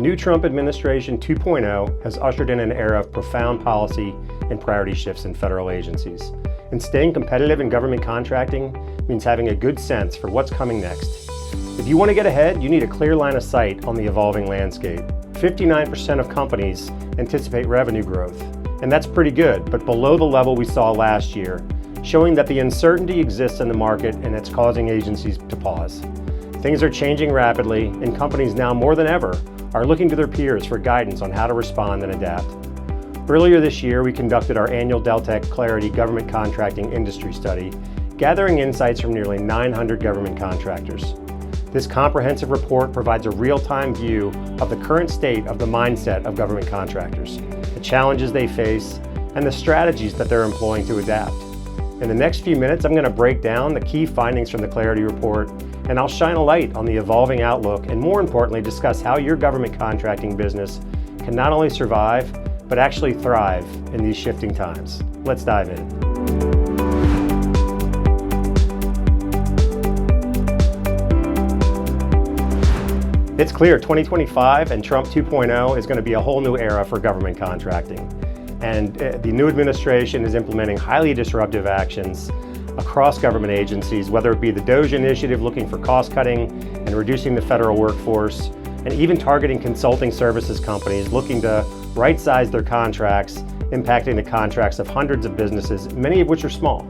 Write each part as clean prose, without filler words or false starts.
new Trump administration 2.0 has ushered in an era of profound policy and priority shifts in federal agencies. And staying competitive in government contracting means having a good sense for what's coming next. If you want to get ahead, you need a clear line of sight on the evolving landscape. 59% of companies anticipate revenue growth, and that's pretty good, but below the level we saw last year, showing that the uncertainty exists in the market and it's causing agencies to pause. Things are changing rapidly, and companies now more than ever are looking to their peers for guidance on how to respond and adapt. Earlier this year, we conducted our annual Deltek Clarity Government Contracting Industry Study, gathering insights from nearly 900 government contractors. This comprehensive report provides a real-time view of the current state of the mindset of government contractors, the challenges they face, and the strategies that they're employing to adapt. In the next few minutes, I'm going to break down the key findings from the Clarity Report, and I'll shine a light on the evolving outlook and, more importantly, discuss how your government contracting business can not only survive, but actually thrive in these shifting times. Let's dive in. It's clear 2025 and Trump 2.0 is going to be a whole new era for government contracting. And the new administration is implementing highly disruptive actions across government agencies, whether it be the DOGE initiative looking for cost cutting and reducing the federal workforce, and even targeting consulting services companies looking to right-size their contracts, impacting the contracts of hundreds of businesses, many of which are small.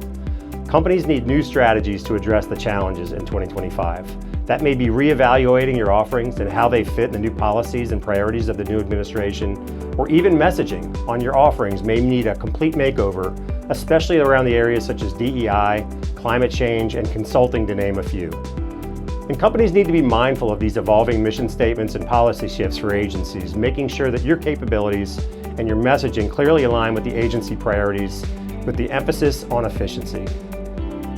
Companies need new strategies to address the challenges in 2025. That may be reevaluating your offerings and how they fit in the new policies and priorities of the new administration, or even messaging on your offerings may need a complete makeover, especially around the areas such as DEI, climate change, and consulting, to name a few. And companies need to be mindful of these evolving mission statements and policy shifts for agencies, making sure that your capabilities and your messaging clearly align with the agency priorities, with the emphasis on efficiency.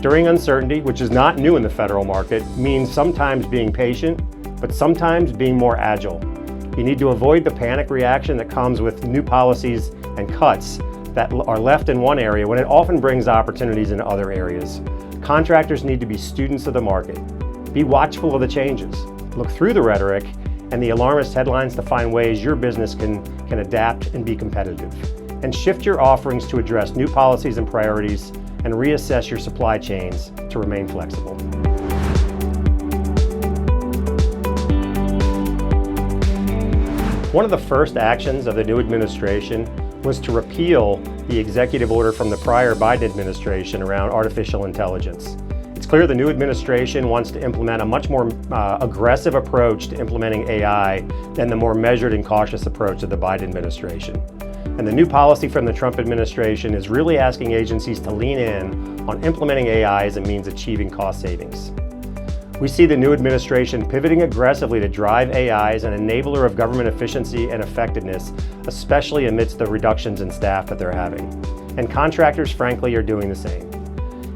During uncertainty, which is not new in the federal market, means sometimes being patient, but sometimes being more agile. You need to avoid the panic reaction that comes with new policies and cuts that are left in one area when it often brings opportunities in other areas. Contractors need to be students of the market. Be watchful of the changes. Look through the rhetoric and the alarmist headlines to find ways your business can adapt and be competitive. And shift your offerings to address new policies and priorities, and reassess your supply chains to remain flexible. One of the first actions of the new administration was to repeal the executive order from the prior Biden administration around artificial intelligence. It's clear the new administration wants to implement a much more aggressive approach to implementing AI than the more measured and cautious approach of the Biden administration. And the new policy from the Trump administration is really asking agencies to lean in on implementing AI as a means of achieving cost savings. We see the new administration pivoting aggressively to drive AI as an enabler of government efficiency and effectiveness, especially amidst the reductions in staff that they're having. And contractors, frankly, are doing the same.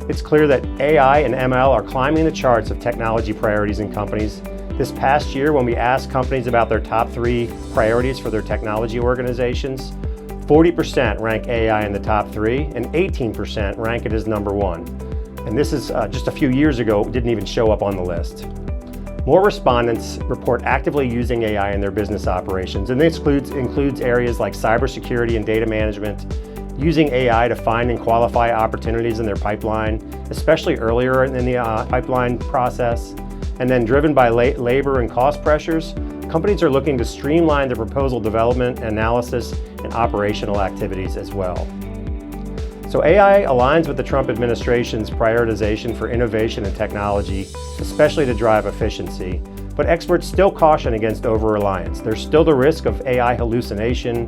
It's clear that AI and ML are climbing the charts of technology priorities in companies. This past year, when we asked companies about their top 3 priorities for their technology organizations, 40% rank AI in the top 3, and 18% rank it as number 1. And this is just a few years ago, didn't even show up on the list. More respondents report actively using AI in their business operations, and this includes areas like cybersecurity and data management, using AI to find and qualify opportunities in their pipeline, especially earlier in the pipeline process, and then driven by labor and cost pressures, companies are looking to streamline their proposal development, analysis, and operational activities as well. So AI aligns with the Trump administration's prioritization for innovation and technology, especially to drive efficiency, but experts still caution against over-reliance. There's still the risk of AI hallucination,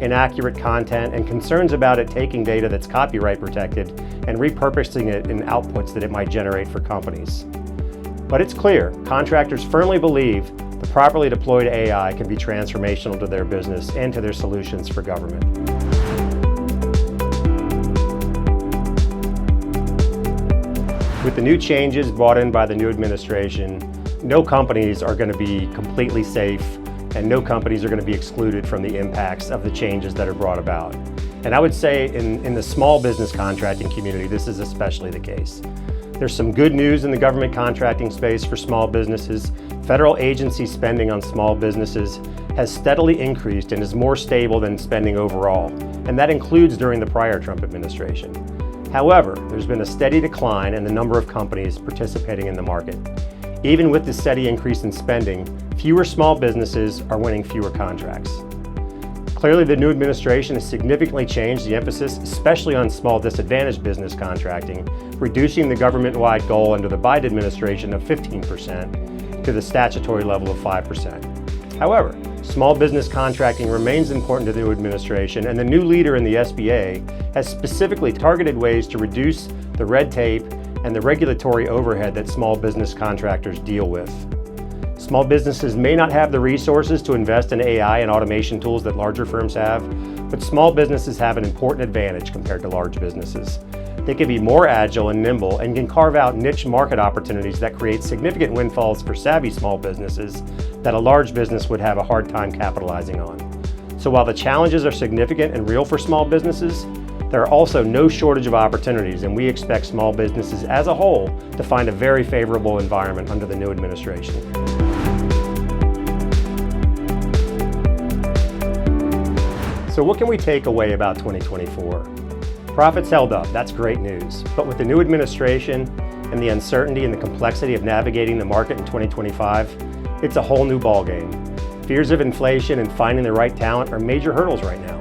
inaccurate content, and concerns about it taking data that's copyright protected and repurposing it in outputs that it might generate for companies. But it's clear, contractors firmly believe the properly deployed AI can be transformational to their business and to their solutions for government. With the new changes brought in by the new administration, no companies are going to be completely safe, and no companies are going to be excluded from the impacts of the changes that are brought about. And I would say in the small business contracting community, this is especially the case. There's some good news in the government contracting space for small businesses. Federal agency spending on small businesses has steadily increased and is more stable than spending overall, and that includes during the prior Trump administration. However, there's been a steady decline in the number of companies participating in the market. Even with the steady increase in spending, fewer small businesses are winning fewer contracts. Clearly, the new administration has significantly changed the emphasis, especially on small disadvantaged business contracting, reducing the government-wide goal under the Biden administration of 15% to the statutory level of 5%. However, small business contracting remains important to the new administration, and the new leader in the SBA has specifically targeted ways to reduce the red tape and the regulatory overhead that small business contractors deal with. Small businesses may not have the resources to invest in AI and automation tools that larger firms have, but small businesses have an important advantage compared to large businesses. They can be more agile and nimble and can carve out niche market opportunities that create significant windfalls for savvy small businesses that a large business would have a hard time capitalizing on. So while the challenges are significant and real for small businesses, there are also no shortage of opportunities, and we expect small businesses as a whole to find a very favorable environment under the new administration. So what can we take away about 2024? Profits held up, that's great news. But with the new administration and the uncertainty and the complexity of navigating the market in 2025, it's a whole new ballgame. Fears of inflation and finding the right talent are major hurdles right now,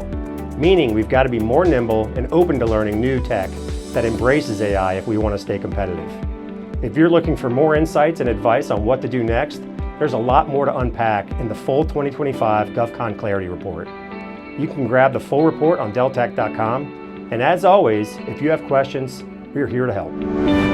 meaning we've got to be more nimble and open to learning new tech that embraces AI if we want to stay competitive. If you're looking for more insights and advice on what to do next, there's a lot more to unpack in the full 2025 GovCon Clarity Report. You can grab the full report on Deltek.com. And as always, if you have questions, we're here to help.